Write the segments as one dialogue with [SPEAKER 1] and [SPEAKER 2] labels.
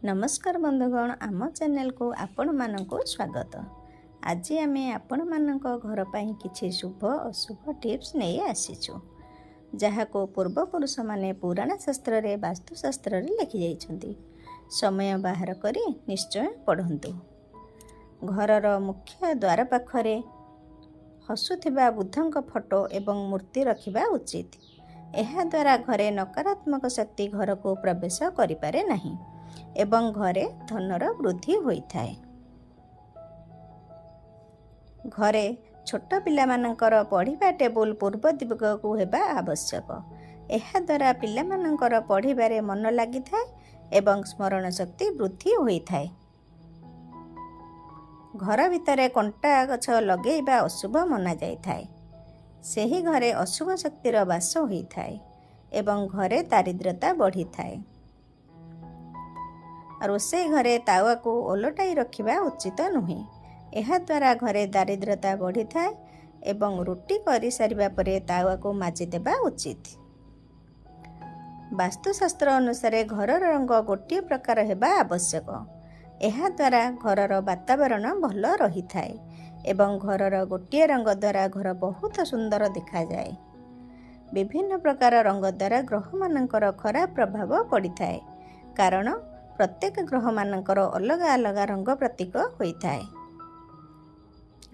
[SPEAKER 1] नमस्कार बंधुगण, आम चैनल को आपण मानक स्वागत। आज आम आपण मानक घर पर किसी शुभ अशुभ टिप्स नहीं आसीचु, जहाँ को पूर्वपुरुष माने पुराण शास्त्र रे वास्तुशास्त्र रे लिखि जाइछन्ति। समय बाहर करी निश्चय पढ़ंतु। घरर मुख्य द्वार पाखरे हसुथिबा बुद्धंक फोटो एवं मूर्ति रखिबा उचित। एहा द्वारा घरे नकारात्मक शक्ति घर को प्रवेश करिपारे नहीं एवं घरे धनर वृद्धि होइथाए। घरे छोट पिला मानकर पढ़िबा टेबुल पूर्व दिग को हेबा आवश्यक। एहा द्वारा पिला मानकर पढ़िबारे मन लागिथाए एवं स्मरण शक्ति वृद्धि होइथाए। घर भितर कंटा गछ लगेइबा अशुभ मना जाइथाए। सेही घरे अशुभ शक्तिर वास होइथाए एवं घरे दारिद्रता बढ़िथाए। रोषे घरे तावा को ओलटाई रखिबा उचित नुहे। एहा द्वारा घरे दारिद्रता बढ़िथाए एवं रोटी करि सारिबा परे तावा को माजी देबा उचित। वास्तुशास्त्र अनुसार घरर रंग गोटे प्रकार हेबा आवश्यक। एहा द्वारा घरर वातावरण भल रहिथाए एवं घरर गोटे रंग द्वारा घर बहुत सुंदर देखा जाए। विभिन्न प्रकार रंग द्वारा ग्रह मानकर खराब प्रभाव पड़िथाए, कारण प्रत्येक ग्रह मानकर अलग अलग रंग प्रतीक होइथाए।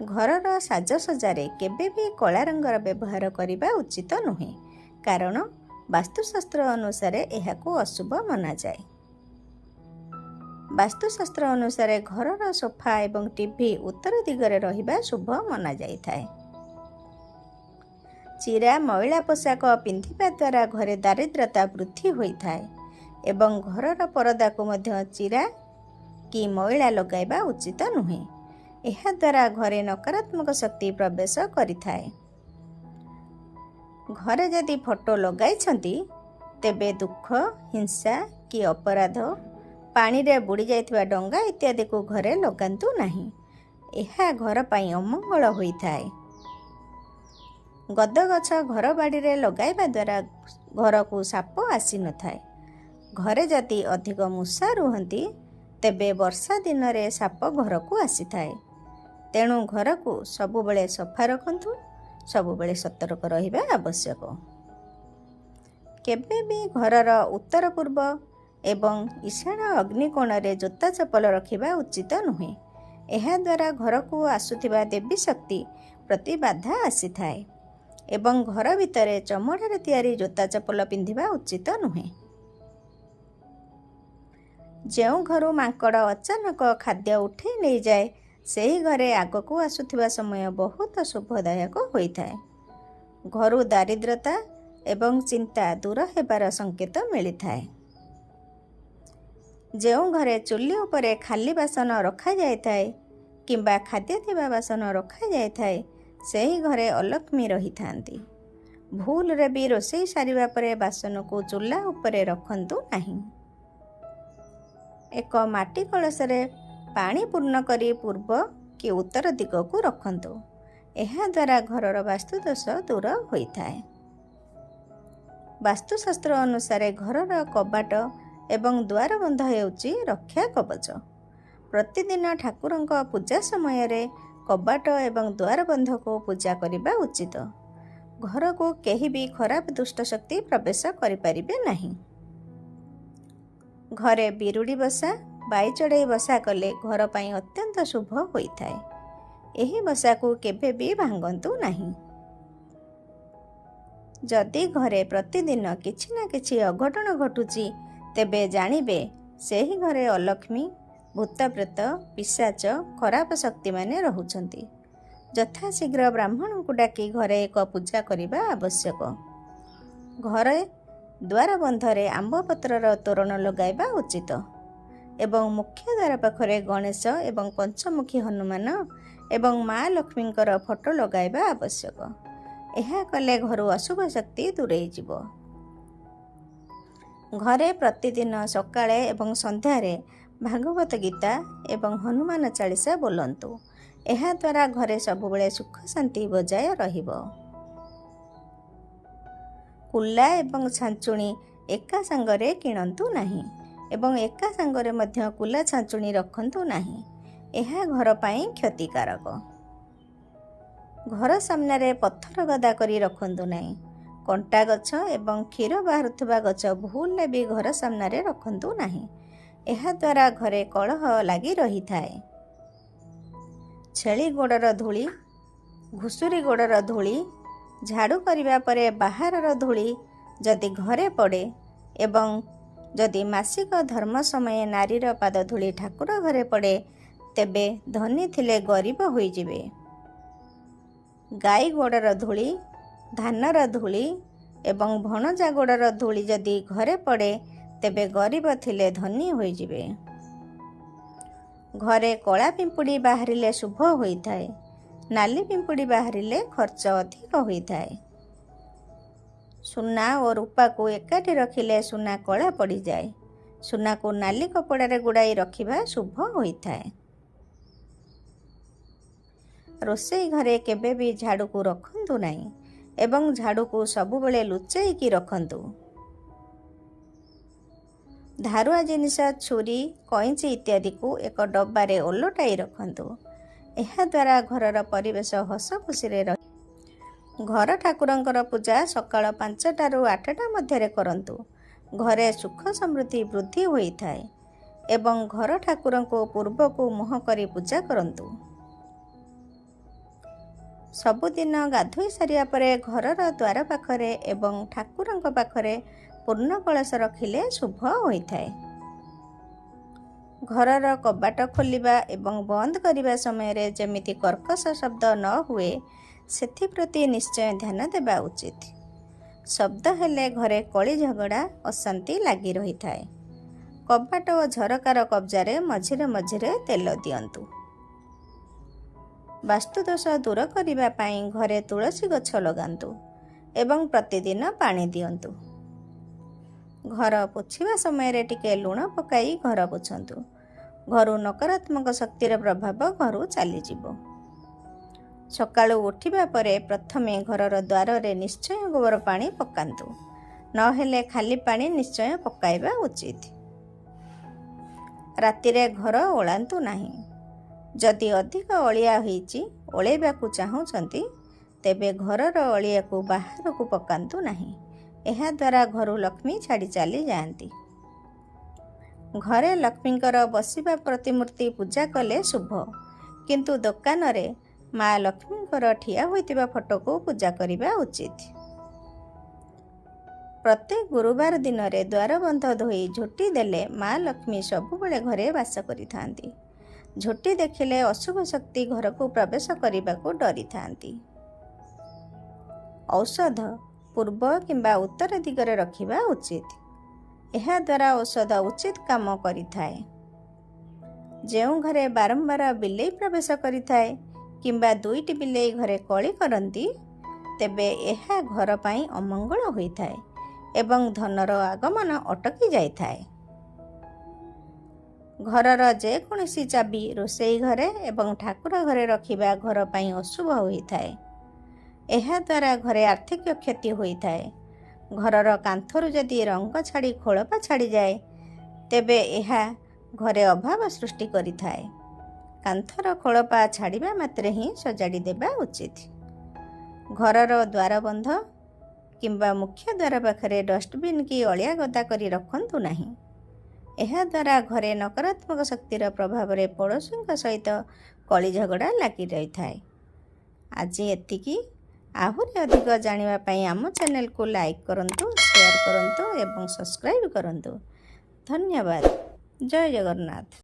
[SPEAKER 1] घरर साजसज्जारे केबे भी कला रंगर व्यवहार करिबा उचित नुहे, कारण वास्तुशास्त्र अनुसार एहाको अशुभ मना जाए। वास्तुशास्त्र अनुसार घरर सोफा एवं टीवी उत्तर दिगरे रहिबा शुभ मना जाइथाए। चिरा मैला पोशाक पिंधिबा द्वारा घरे दारिद्रता वृद्धि होइथाए एवं घरर परदा को मध्य चिरा कि मैला लगाइबा उचित नुहे। एहा द्वारा घरे नकारात्मक शक्ति प्रवेश करिथाए। घरे यदि फोटो लगाइछन्ति तेबे दुख, हिंसा कि अपराध, पानी रे बुड़ी जाइथिबा डंगा इत्यादि को घरे लगांतु नहीं। एहा घर पई अमंगल होइथाए। गद गछ घर बाड़ी रे लगाइबा द्वारा घर को साप आसी न थाए। घरे जदि अधिक मूषा रुहंती तेबे वर्षा दिन रे साप घर को आसी थाए। तेणु घर को सबुबले सफा रखंतु, सबुबले सतर्क रहिबा आवश्यक। केबे भी घरर उत्तर पूर्व एवं ईशान अग्निकोण रे जोता चपल रखिबा उचित नुहे। एहा द्वारा घर को आसुथिबा देवी शक्ति प्रति बाधा आसी थाए एवं घर भितरे चमड़ारे तैयारी जोता चपल पिंधिबा उचित नुहे। जेउ घरू मांकड़ अचानक खाद्य उठे नहीं जाए, सेही घरे आगको आसुथिबा समय बहुत शुभदायक होइथाए। घरू दारिद्रता एवं चिंता दूर हेबार संकेत मिलिथाए। जेउ घरे चुल्ली उपरे खाली बासन रखा जाइथाए किंबा खाद्य थिबा बासन रखा जाइथाए, सेही घरे अलक्ष्मी रहिथांती। भूल रे भी रोषेई सारिबा परे बासन को चूल्हा उपरे रखंतु नहीं। एक माटी कलशरे पानी पूर्ण करी पूर्व कि उत्तर दिग को रखंतु। एहा द्वारा घरर वास्तुदोष दूर होइथाए। वास्तुशास्त्र अनुसार घरर कबाट एवं द्वार बंध हेउची रक्षा कवच। प्रतिदिन ठाकुरंक पूजा समय रे कबाट एवं द्वार बंध को पूजा करिबा उचित। घर को केही भी खराब दुष्ट शक्ति प्रवेश करि परिबे नहीं। घरे बिरुड़ी बसा, बाई चढ़ई बसा कले घर पाई अत्यंत शुभ होइथाए। एही बसा को केबे भी भांगंतु नहीं। जदि घरे प्रतिदिन किछि ना किछि अघटन घटुची तेबे जानिबे सेही घरे अलक्ष्मी, भूतप्रेत, पिशाच, खराब शक्ति माने रहुचंती। यथा शीघ्र ब्राह्मण को डाकी घरे एक पूजा करिबा आवश्यक। घरे द्वार बंधरे आंब पत्रर तोरण लगाइबा उचित एवं मुख्य द्वार पाखरे गणेश एवं पंचमुखी हनुमान एवं माँ लक्ष्मींकर फोटो लगाइबा आवश्यक। एहा कले घरु अशुभ शक्ति दूरेई जिवो। घरे प्रतिदिन सकाळे एवं संध्यारे भागवत गीता एवं हनुमान चालीसा बोलंतु। एहा द्वारा घरे सबुबले सुख शांति बजाय रहिबो। कुला एवं छांचुणी एका संगरे किणंतु नहीं। ଏବଂ ଏକା ସାଙ୍ଗରେ ମଧ୍ୟ କୁଲା ଛାଞ୍ଚୁଣି ରଖନ୍ତୁ ନାହିଁ। ଏହା ଘର ପାଇଁ କ୍ଷତିକାରକ। ଘର ସାମ୍ନାରେ ପଥର ଗଦା କରି ରଖନ୍ତୁ ନାହିଁ। କଣ୍ଟା ଗଛ ଏବଂ କ୍ଷୀର ବାହାରୁଥିବା ଗଛ ଭୁଲରେ ବି ଘର ସାମ୍ନାରେ ରଖନ୍ତୁ ନାହିଁ। ଏହାଦ୍ୱାରା ଘରେ କଳହ ଲାଗି ରହିଥାଏ। ଛେଳି ଗୋଡ଼ର ଧୂଳି, ଘୁଷୁରୀ ଗୋଡ଼ର ଧୂଳି, ଝାଡ଼ୁ କରିବା ପରେ ବାହାରର ଧୂଳି ଯଦି ଘରେ ପଡ଼େ ଏବଂ ଯଦି ମାସିକ ଧର୍ମ ସମୟରେ ନାରୀର ପାଦ ଧୂଳି ଠାକୁର ଘରେ ପଡ଼େ, ତେବେ ଧନୀ ଥିଲେ ଗରିବ ହୋଇଯିବେ। ଗାଈ ଗୋଡ଼ର ଧୂଳି, ଧାନର ଧୂଳି ଏବଂ ଭଣଜା ଗୋଡ଼ର ଧୂଳି ଯଦି ଘରେ ପଡ଼େ, ତେବେ ଗରିବ ଥିଲେ ଧନୀ ହୋଇଯିବେ। ଘରେ କଳା ପିମ୍ପୁଡ଼ି ବାହାରିଲେ ଶୁଭ ହୋଇଥାଏ। ନାଲି ପିମ୍ପୁଡ଼ି ବାହାରିଲେ ଖର୍ଚ୍ଚ ଅଧିକ ହୋଇଥାଏ। ସୁନା ଓ ରୂପାକୁ ଏକାଠି ରଖିଲେ ସୁନା କଳା ପଡ଼ିଯାଏ। ସୁନାକୁ ନାଲି କପଡ଼ାରେ ଗୁଡ଼ାଇ ରଖିବା ଶୁଭ ହୋଇଥାଏ। ରୋଷେଇ ଘରେ କେବେ ବି ଝାଡ଼ୁକୁ ରଖନ୍ତୁ ନାହିଁ ଏବଂ ଝାଡ଼ୁକୁ ସବୁବେଳେ ଲୁଚେଇକି ରଖନ୍ତୁ। ଧାରୁଆ ଜିନିଷ, ଛୁରୀ, କଇଁଚି ଇତ୍ୟାଦିକୁ ଏକ ଡବାରେ ଓଲଟାଇ ରଖନ୍ତୁ। ଏହାଦ୍ୱାରା ଘରର ପରିବେଶ ହସ ଖୁସିରେ ରହେ। ଘର ଠାକୁରଙ୍କର ପୂଜା ସକାଳ 5ଟାରୁ 8ଟା ମଧ୍ୟରେ କରନ୍ତୁ। ଘରେ ସୁଖ ସମୃଦ୍ଧି ବୃଦ୍ଧି ହୋଇଥାଏ ଏବଂ ଘର ଠାକୁରଙ୍କୁ ପୂର୍ବକୁ ମୁହଁ କରି ପୂଜା କରନ୍ତୁ। ସବୁଦିନ ଗାଧୋଇ ସାରିବା ପରେ ଘରର ଦ୍ୱାର ପାଖରେ ଏବଂ ଠାକୁରଙ୍କ ପାଖରେ ପୂର୍ଣ୍ଣ କଳସ ରଖିଲେ ଶୁଭ ହୋଇଥାଏ। ଘରର କବାଟ ଖୋଲିବା ଏବଂ ବନ୍ଦ କରିବା ସମୟରେ ଯେମିତି କର୍କଶ ଶବ୍ଦ ନ ହୁଏ, ସେଥିପ୍ରତି ନିଶ୍ଚୟ ଧ୍ୟାନ ଦେବା ଉଚିତ। ଶବ୍ଦ ହେଲେ ଘରେ କଳି ଝଗଡ଼ା, ଅଶାନ୍ତି ଲାଗି ରହିଥାଏ। କବାଟ ଓ ଝରକାର କବଜାରେ ମଝିରେ ମଝିରେ ତେଲ ଦିଅନ୍ତୁ। ବାସ୍ତୁଦୋଷ ଦୂର କରିବା ପାଇଁ ଘରେ ତୁଳସୀ ଗଛ ଲଗାନ୍ତୁ ଏବଂ ପ୍ରତିଦିନ ପାଣି ଦିଅନ୍ତୁ। ଘର ପୋଛିବା ସମୟରେ ଟିକେ ଲୁଣ ପକାଇ ଘର ପୋଛନ୍ତୁ। ଘରୁ ନକାରାତ୍ମକ ଶକ୍ତିର ପ୍ରଭାବ ଘରୁ ଚାଲିଯିବ। ସକାଳୁ ଉଠିବା ପରେ ପ୍ରଥମେ ଘରର ଦ୍ୱାରରେ ନିଶ୍ଚୟ ଗୋବର ପାଣି ପକାନ୍ତୁ। ନହେଲେ ଖାଲି ପାଣି ନିଶ୍ଚୟ ପକାଇବା ଉଚିତ। ରାତିରେ ଘର ଓଳାନ୍ତୁ ନାହିଁ। ଯଦି ଅଧିକ ଅଳିଆ ହୋଇଛି, ଓଳେଇବାକୁ ଚାହୁଁଛନ୍ତି, ତେବେ ଘରର ଅଳିଆକୁ ବାହାରକୁ ପକାନ୍ତୁ ନାହିଁ। ଏହାଦ୍ୱାରା ଘରୁ ଲକ୍ଷ୍ମୀ ଛାଡ଼ି ଚାଲିଯାଆନ୍ତି। ଘରେ ଲକ୍ଷ୍ମୀଙ୍କର ବସିବା ପ୍ରତିମୂର୍ତ୍ତି ପୂଜା କଲେ ଶୁଭ, କିନ୍ତୁ ଦୋକାନରେ ମା ଲକ୍ଷ୍ମୀଙ୍କର ଠିଆ ହୋଇଥିବା ଫଟୋକୁ ପୂଜା କରିବା ଉଚିତ। ପ୍ରତ୍ୟେକ ଗୁରୁବାର ଦିନରେ ଦ୍ୱାରବନ୍ଧ ଧୋଇ ଝୋଟି ଦେଲେ ମା ଲକ୍ଷ୍ମୀ ସବୁବେଳେ ଘରେ ବାସ କରିଥାନ୍ତି। ଝୋଟି ଦେଖିଲେ ଅଶୁଭ ଶକ୍ତି ଘରକୁ ପ୍ରବେଶ କରିବାକୁ ଡରିଥାନ୍ତି। ଔଷଧ ପୂର୍ବ କିମ୍ବା ଉତ୍ତର ଦିଗରେ ରଖିବା ଉଚିତ। ଏହାଦ୍ୱାରା ଔଷଧ ଉଚିତ କାମ କରିଥାଏ। ଯେଉଁ ଘରେ ବାରମ୍ବାର ବିଲେଇ ପ୍ରବେଶ କରିଥାଏ କିମ୍ବା 2ଟି ବିଲେଇ ଘରେ କଳି କରନ୍ତି, ତେବେ ଏହା ଘର ପାଇଁ ଅମଙ୍ଗଳ ହୋଇଥାଏ ଏବଂ ଧନର ଆଗମନ ଅଟକି ଯାଇଥାଏ। ଘରର ଯେକୌଣସି ଚାବି ରୋଷେଇ ଘରେ ଏବଂ ଠାକୁର ଘରେ ରଖିବା ଘର ପାଇଁ ଅଶୁଭ ହୋଇଥାଏ। ଏହାଦ୍ୱାରା ଘରେ ଆର୍ଥିକ କ୍ଷତି ହୋଇଥାଏ। ଘରର କାନ୍ଥରୁ ଯଦି ରଙ୍ଗ ଛାଡ଼ି ଖୋଳପା ଛାଡ଼ିଯାଏ, ତେବେ ଏହା ଘରେ ଅଭାବ ସୃଷ୍ଟି କରିଥାଏ। କାନ୍ଥର ଖୋଳପା ଛାଡ଼ିବା ମାତ୍ରେ ହିଁ ସଜାଡ଼ି ଦେବା ଉଚିତ। ଘରର ଦ୍ୱାରବନ୍ଧ କିମ୍ବା ମୁଖ୍ୟ ଦ୍ୱାର ପାଖରେ ଡଷ୍ଟବିନ୍ କି ଅଳିଆ ଗଦା କରି ରଖନ୍ତୁ ନାହିଁ। ଏହାଦ୍ୱାରା ଘରେ ନକାରାତ୍ମକ ଶକ୍ତିର ପ୍ରଭାବରେ ପଡ଼ୋଶୀଙ୍କ ସହିତ କଳି ଝଗଡ଼ା ଲାଗି ରହିଥାଏ। ଆଜି ଏତିକି। ଆହୁରି ଅଧିକ ଜାଣିବା ପାଇଁ ଆମ ଚ୍ୟାନେଲକୁ ଲାଇକ୍ କରନ୍ତୁ, ସେୟାର କରନ୍ତୁ ଏବଂ ସବସ୍କ୍ରାଇବ୍ କରନ୍ତୁ। ଧନ୍ୟବାଦ। ଜୟ ଜଗନ୍ନାଥ।